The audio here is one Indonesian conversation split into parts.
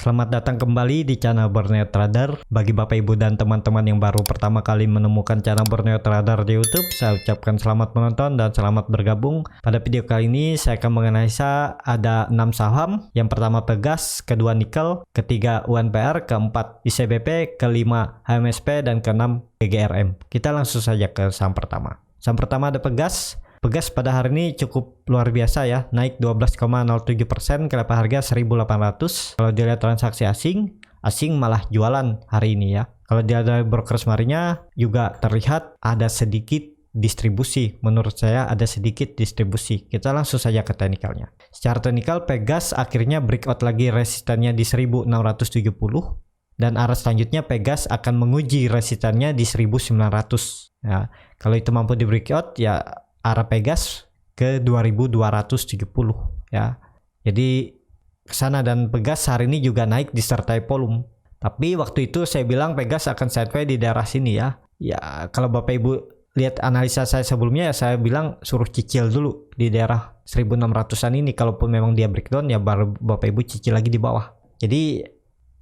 Selamat datang kembali di channel Borneo Trader. Bagi Bapak Ibu dan teman-teman yang baru pertama kali menemukan channel Borneo Trader di YouTube, saya ucapkan selamat menonton dan selamat bergabung. Pada video kali ini saya akan menganalisa ada 6 saham. Yang pertama Pegas, kedua Nikel, ketiga UNPR, keempat ICBP, kelima HMSP, dan keenam GGRM. Kita langsung saja ke saham pertama. Saham pertama ada Pegas. Pegas pada hari ini cukup luar biasa ya, naik 12,07% ke level harga 1.800. Kalau dilihat transaksi asing malah jualan hari ini ya. Kalau dilihat dari broker semarinya juga terlihat ada sedikit distribusi. Menurut saya ada sedikit distribusi. Kita langsung saja ke teknikalnya. Secara teknikal Pegas akhirnya breakout lagi resistannya di 1.670. Dan arah selanjutnya Pegas akan menguji resistannya di 1.900. Ya, kalau itu mampu di breakout ya arah Pegas ke 2270 ya. Jadi kesana, dan Pegas hari ini juga naik disertai volume. Tapi waktu itu saya bilang Pegas akan sideways di daerah sini ya. Ya kalau Bapak Ibu lihat analisa saya sebelumnya ya, saya bilang suruh cicil dulu di daerah 1600-an ini. Kalaupun memang dia breakdown ya baru Bapak Ibu cicil lagi di bawah. Jadi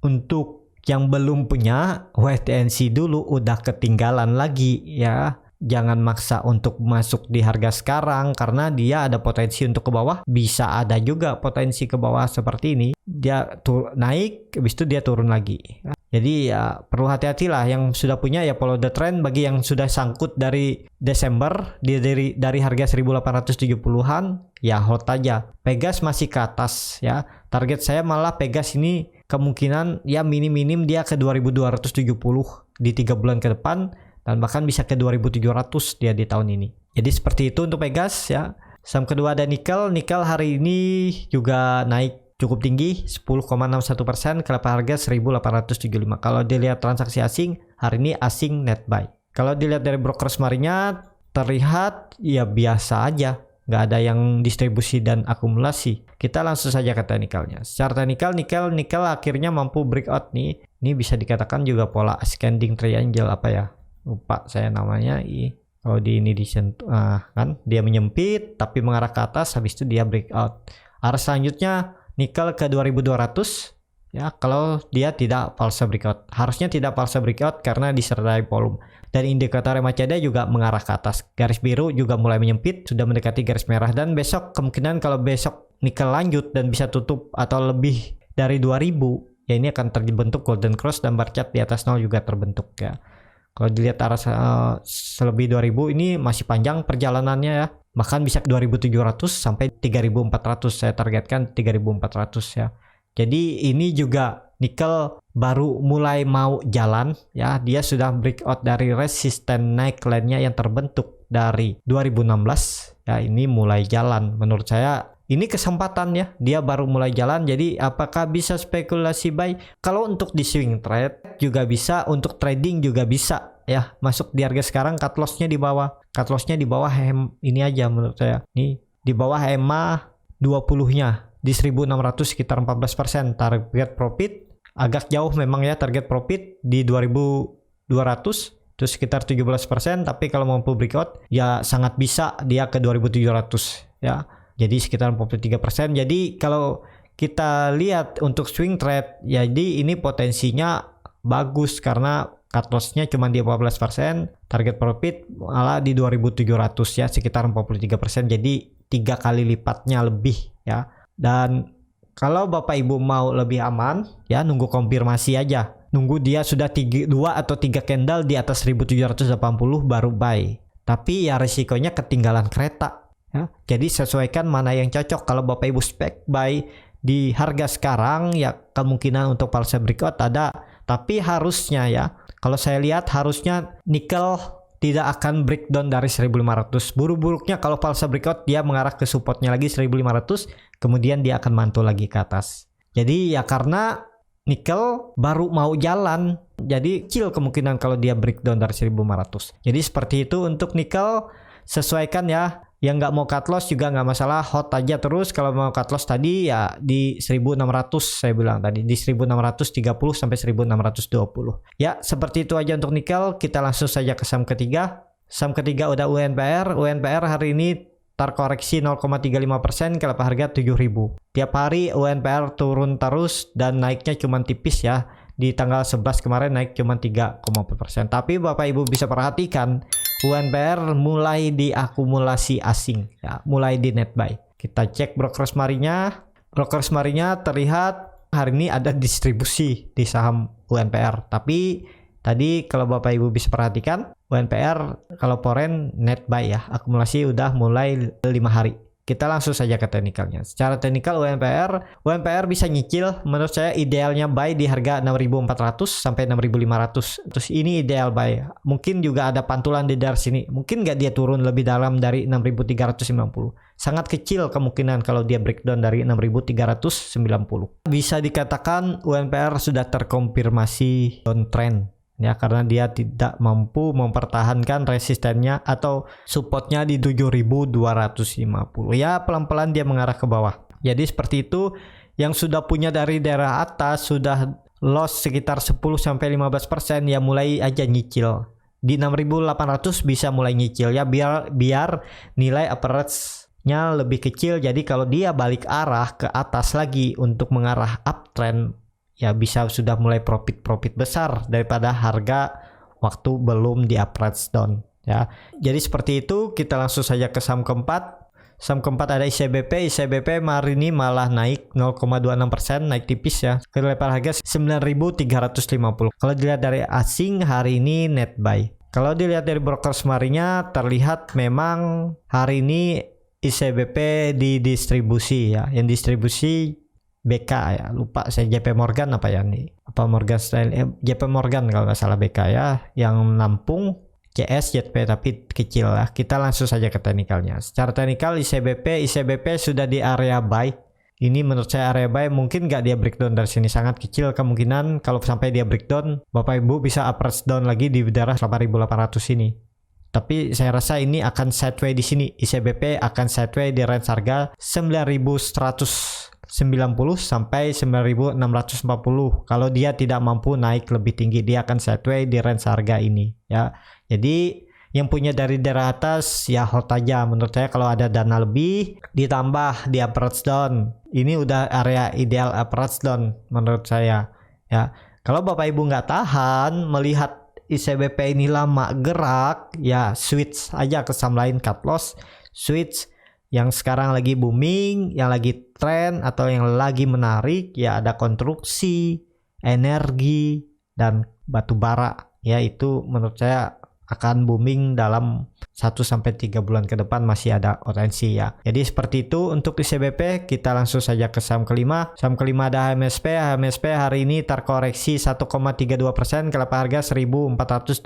untuk yang belum punya wait and see dulu, udah ketinggalan lagi ya. Jangan maksa untuk masuk di harga sekarang karena dia ada potensi untuk ke bawah, bisa ada juga potensi ke bawah seperti ini. Dia naik, habis itu dia turun lagi. Jadi ya perlu hati-hatilah yang sudah punya ya, follow the trend. Bagi yang sudah sangkut dari Desember dari harga 1870-an ya hold aja. Pegas masih ke atas ya. Target saya malah Pegas ini kemungkinan ya minim dia ke 2270 di 3 bulan ke depan. Dan bahkan bisa ke 2700 dia di tahun ini. Jadi seperti itu untuk Pegas ya. Saham kedua ada Nikel. Nikel hari ini juga naik cukup tinggi 10,61% ke level harga 1875. Kalau dilihat transaksi asing, hari ini asing net buy. Kalau dilihat dari broker semarinya terlihat ya biasa aja, nggak ada yang distribusi dan akumulasi. Kita langsung saja ke teknikalnya. Secara teknikal nikel akhirnya mampu breakout nih. Ini bisa dikatakan juga pola ascending triangle apa ya? Lupa saya namanya. Kalau di ini disentuh kan dia menyempit tapi mengarah ke atas, habis itu dia breakout. Arah selanjutnya nikel ke 2200 ya, kalau dia tidak false breakout. Harusnya tidak false breakout karena disertai volume. Dan indikator MACD juga mengarah ke atas. Garis biru juga mulai menyempit, sudah mendekati garis merah. Dan besok kemungkinan kalau besok nikel lanjut dan bisa tutup atau lebih dari 2000 ya, ini akan terbentuk golden cross dan bar chart di atas 0 juga terbentuk ya. Kalau dilihat arah selebih 2000 ini masih panjang perjalanannya ya. Bahkan bisa 2700 sampai 3400. Saya targetkan 3400 ya. Jadi ini juga nikel baru mulai mau jalan ya. Dia sudah breakout dari resisten naik line-nya yang terbentuk dari 2016 ya. Ini mulai jalan. Menurut saya ini kesempatan ya, dia baru mulai jalan. Jadi apakah bisa spekulasi buy? Kalau untuk di swing trade juga bisa, untuk trading juga bisa ya. Masuk di harga sekarang, cut loss-nya di bawah. Cut loss-nya di bawah ini aja menurut saya. Nih di bawah EMA 20-nya di 1600 sekitar 14%. Target profit agak jauh memang ya, target profit di 2200 itu sekitar 17%, tapi kalau mampu breakout ya sangat bisa dia ke 2700 ya. Jadi sekitar 43%. Jadi kalau kita lihat untuk swing trade, jadi ini potensinya bagus karena cut loss-nya cuma di 14%, target profit malah di 2700 ya, sekitar 43%. Jadi 3 kali lipatnya lebih ya. Dan kalau Bapak Ibu mau lebih aman ya, nunggu konfirmasi aja. Nunggu dia sudah 2 atau 3 candle di atas 1780 baru buy. Tapi ya risikonya ketinggalan kereta. Ya, jadi sesuaikan mana yang cocok. Kalau Bapak Ibu spek buy di harga sekarang ya kemungkinan untuk false breakout ada, tapi harusnya ya, kalau saya lihat harusnya nikel tidak akan breakdown dari 1500. Buruk-buruknya kalau false breakout dia mengarah ke supportnya lagi 1500, kemudian dia akan mantul lagi ke atas. Jadi ya karena nikel baru mau jalan, jadi kecil kemungkinan kalau dia breakdown dari 1500. Jadi seperti itu untuk nikel, sesuaikan ya. Yang nggak mau cut loss juga nggak masalah, hold aja terus. Kalau mau cut loss tadi ya di 1600, saya bilang tadi di 1630 sampai 1620. Ya seperti itu aja untuk nikel. Kita langsung saja ke saham ketiga. Saham ketiga udah UNPR. UNPR hari ini terkoreksi 0,35% ke level harga 7.000. Tiap hari UNPR turun terus dan naiknya cuma tipis ya. Di tanggal 11 kemarin naik cuma 3,4%. Tapi Bapak Ibu bisa perhatikan UNPR mulai diakumulasi asing ya, mulai di net buy. Kita cek brokers marinya. Brokers marinya terlihat hari ini ada distribusi di saham UNPR. Tapi tadi kalau Bapak Ibu bisa perhatikan UNPR kalau foreign net buy ya, akumulasi udah mulai 5 hari. Kita langsung saja ke teknikalnya. Secara teknikal UNPR bisa nyicil, menurut saya idealnya buy di harga 6.400 sampai 6.500. Terus ini ideal buy. Mungkin juga ada pantulan di daerah sini. Mungkin nggak dia turun lebih dalam dari 6.390. Sangat kecil kemungkinan kalau dia breakdown dari 6.390. Bisa dikatakan UNPR sudah terkonfirmasi downtrend. Ya, karena dia tidak mampu mempertahankan resistennya atau supportnya di 7.250. Ya, pelan-pelan dia mengarah ke bawah. Jadi seperti itu, yang sudah punya dari daerah atas sudah loss sekitar 10-15% ya mulai aja nyicil. Di 6.800 bisa mulai nyicil ya, biar nilai average-nya lebih kecil. Jadi kalau dia balik arah ke atas lagi untuk mengarah uptrend, ya bisa sudah mulai profit besar daripada harga waktu belum di average down ya. Jadi seperti itu, kita langsung saja ke saham keempat. Saham keempat ada ICBP. ICBP hari ini malah naik 0,26%, naik tipis ya ke level harga 9.350. Kalau dilihat dari asing hari ini net buy. Kalau dilihat dari brokers marinya terlihat memang hari ini ICBP didistribusi ya. Yang distribusi BK ya, lupa saya, JP Morgan apa ya nih, apa Morgan Stanley, JP Morgan kalau nggak salah BK ya, yang nampung CS JP tapi kecil lah. Kita langsung saja ke teknikalnya. Secara teknikal ICBP sudah di area buy. Ini menurut saya area buy, mungkin nggak dia breakdown dari sini, sangat kecil kemungkinan kalau sampai dia breakdown Bapak Ibu bisa average down lagi di daerah 8.800 ini. Tapi saya rasa ini akan sideway di sini. ICBP akan sideway di range harga 9.190 sampai 9.640. Kalau dia tidak mampu naik lebih tinggi, dia akan sideway di range harga ini ya. Jadi yang punya dari daerah atas ya hold aja. Menurut saya kalau ada dana lebih ditambah di average down, ini udah area ideal average down menurut saya ya. Kalau Bapak Ibu nggak tahan melihat ICBP ini lama gerak ya, switch aja ke saham lain, cut loss, switch yang sekarang lagi booming, yang lagi tren atau yang lagi menarik ya, ada konstruksi, energi, dan batu bara ya. Itu menurut saya akan booming dalam 1-3 bulan ke depan, masih ada potensi ya. Jadi seperti itu untuk ICBP. Kita langsung saja ke saham kelima. Saham kelima ada HMSP. HMSP hari ini terkoreksi 1,32% ke level harga 1.485.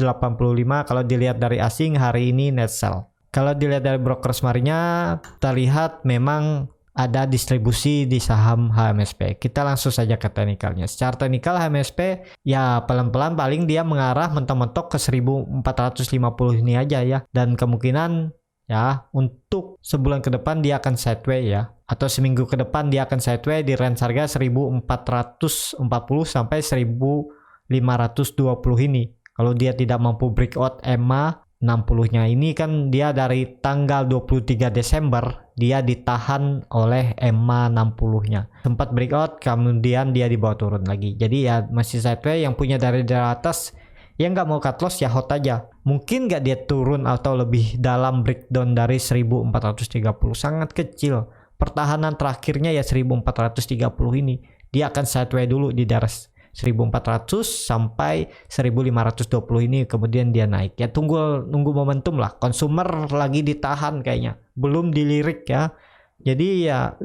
Kalau dilihat dari asing hari ini net sell. Kalau dilihat dari brokers marinya terlihat memang ada distribusi di saham HMSP. Kita langsung saja ke teknikalnya. Secara teknikal HMSP ya pelan-pelan paling dia mengarah mentok-mentok ke 1.450 ini aja ya. Dan kemungkinan ya untuk sebulan ke depan dia akan sideway ya. Atau seminggu ke depan dia akan sideway di range harga 1.440 sampai 1.520 ini. Kalau dia tidak mampu breakout EMA 60-nya ini kan dia dari tanggal 23 Desember dia ditahan oleh EMA 60-nya. Sempat breakout kemudian dia dibawa turun lagi. Jadi ya masih sideway. Yang punya dari atas yang nggak mau cut loss ya hold aja. Mungkin nggak dia turun atau lebih dalam breakdown dari 1.430, sangat kecil. Pertahanan terakhirnya ya 1.430 ini. Dia akan sideway dulu di daerah 1.400 sampai 1.520 ini, kemudian dia naik ya. Nunggu momentum lah. Consumer lagi ditahan kayaknya, belum dilirik ya. Jadi ya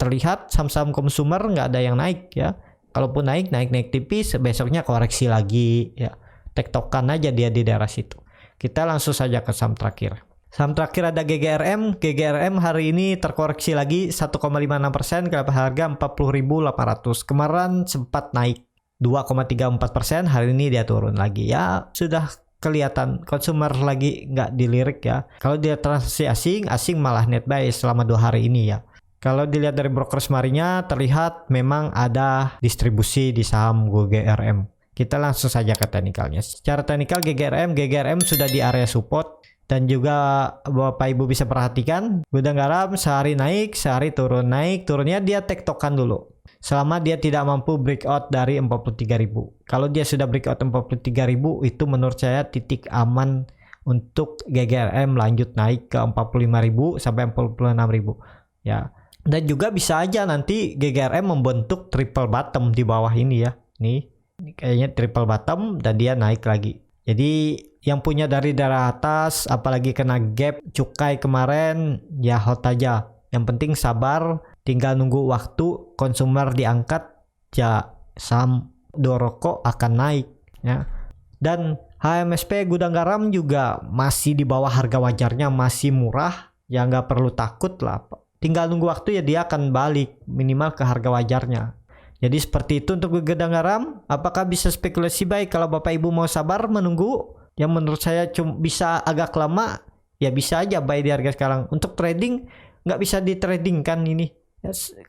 terlihat saham-saham consumer nggak ada yang naik ya. Kalaupun naik tipis, besoknya koreksi lagi ya. Tektokan aja dia di daerah situ. Kita langsung saja ke saham terakhir. Saham terakhir ada GGRM. GGRM hari ini terkoreksi lagi 1,56% ke harga 40.800. Kemarin sempat naik 2,34%, hari ini dia turun lagi ya. Sudah kelihatan consumer lagi nggak dilirik ya. Kalau dia transaksi asing malah net buy selama 2 hari ini ya. Kalau dilihat dari brokers marinya terlihat memang ada distribusi di saham GGRM. Kita langsung saja ke teknikalnya. Secara teknikal GGRM sudah di area support Dan juga Bapak Ibu bisa perhatikan gudang garam sehari naik, sehari turun. Naik turunnya dia tektokan dulu. Selama dia tidak mampu breakout dari 43.000. Kalau dia sudah breakout 43.000 itu menurut saya titik aman untuk GGRM lanjut naik ke 45.000 sampai 46.000 ya. Dan juga bisa aja nanti GGRM membentuk triple bottom di bawah ini ya. Nih, ini kayaknya triple bottom dan dia naik lagi. Jadi yang punya dari daerah atas apalagi kena gap cukai kemarin ya hold aja. Yang penting sabar, tinggal nunggu waktu konsumer diangkat ya saham Doroko akan naik ya. Dan HMSP gudang garam juga masih di bawah harga wajarnya, masih murah ya, nggak perlu takut lah. Tinggal nunggu waktu ya dia akan balik minimal ke harga wajarnya. Jadi seperti itu untuk gudang garam. Apakah bisa spekulasi baik kalau Bapak Ibu mau sabar menunggu? Yang menurut saya bisa agak lama, ya bisa aja buy di harga sekarang. Untuk trading nggak bisa di trading kan ini.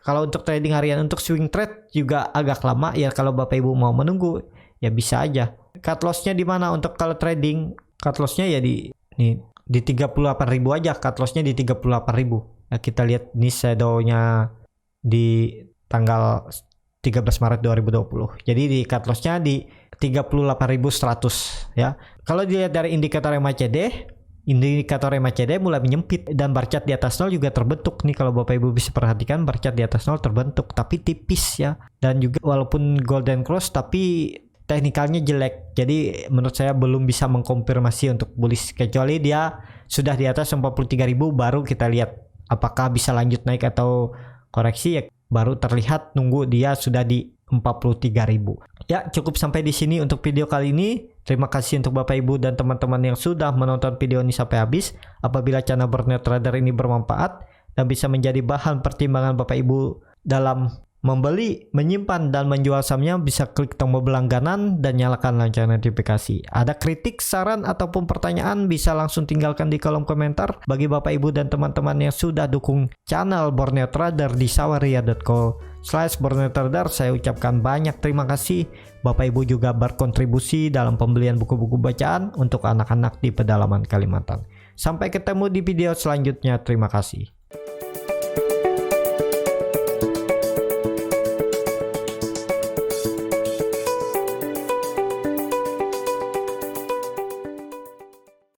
Kalau untuk trading harian, untuk swing trade juga agak lama ya. Kalau Bapak Ibu mau menunggu ya bisa aja. Cut lossnya di mana untuk kalau trading? Cut lossnya ya di 38.000 aja. Cut lossnya di 38.000. Nah, kita lihat nih shadownya di tanggal 13 Maret 2020. Jadi di cut lossnya di 38.100 ya. Kalau dilihat dari indikator MACD mulai menyempit dan bar chart di atas 0 juga terbentuk nih. Kalau Bapak Ibu bisa perhatikan bar chart di atas 0 terbentuk tapi tipis ya. Dan juga walaupun golden cross tapi teknikalnya jelek. Jadi menurut saya belum bisa mengkonfirmasi untuk bullish, kecuali dia sudah di atas 43.000 baru kita lihat apakah bisa lanjut naik atau koreksi ya, baru terlihat nunggu dia sudah di 43.000. Ya, cukup sampai di sini untuk video kali ini. Terima kasih untuk Bapak Ibu dan teman-teman yang sudah menonton video ini sampai habis. Apabila channel Borneo Trader ini bermanfaat dan bisa menjadi bahan pertimbangan Bapak Ibu dalam membeli, menyimpan, dan menjual sahamnya, bisa klik tombol berlangganan dan nyalakan lonceng notifikasi. Ada kritik, saran, ataupun pertanyaan bisa langsung tinggalkan di kolom komentar. Bagi Bapak Ibu dan teman-teman yang sudah dukung channel Borneo Trader di sawaria.co/Borneo Trader, saya ucapkan banyak terima kasih. Bapak Ibu juga berkontribusi dalam pembelian buku-buku bacaan untuk anak-anak di pedalaman Kalimantan. Sampai ketemu di video selanjutnya. Terima kasih.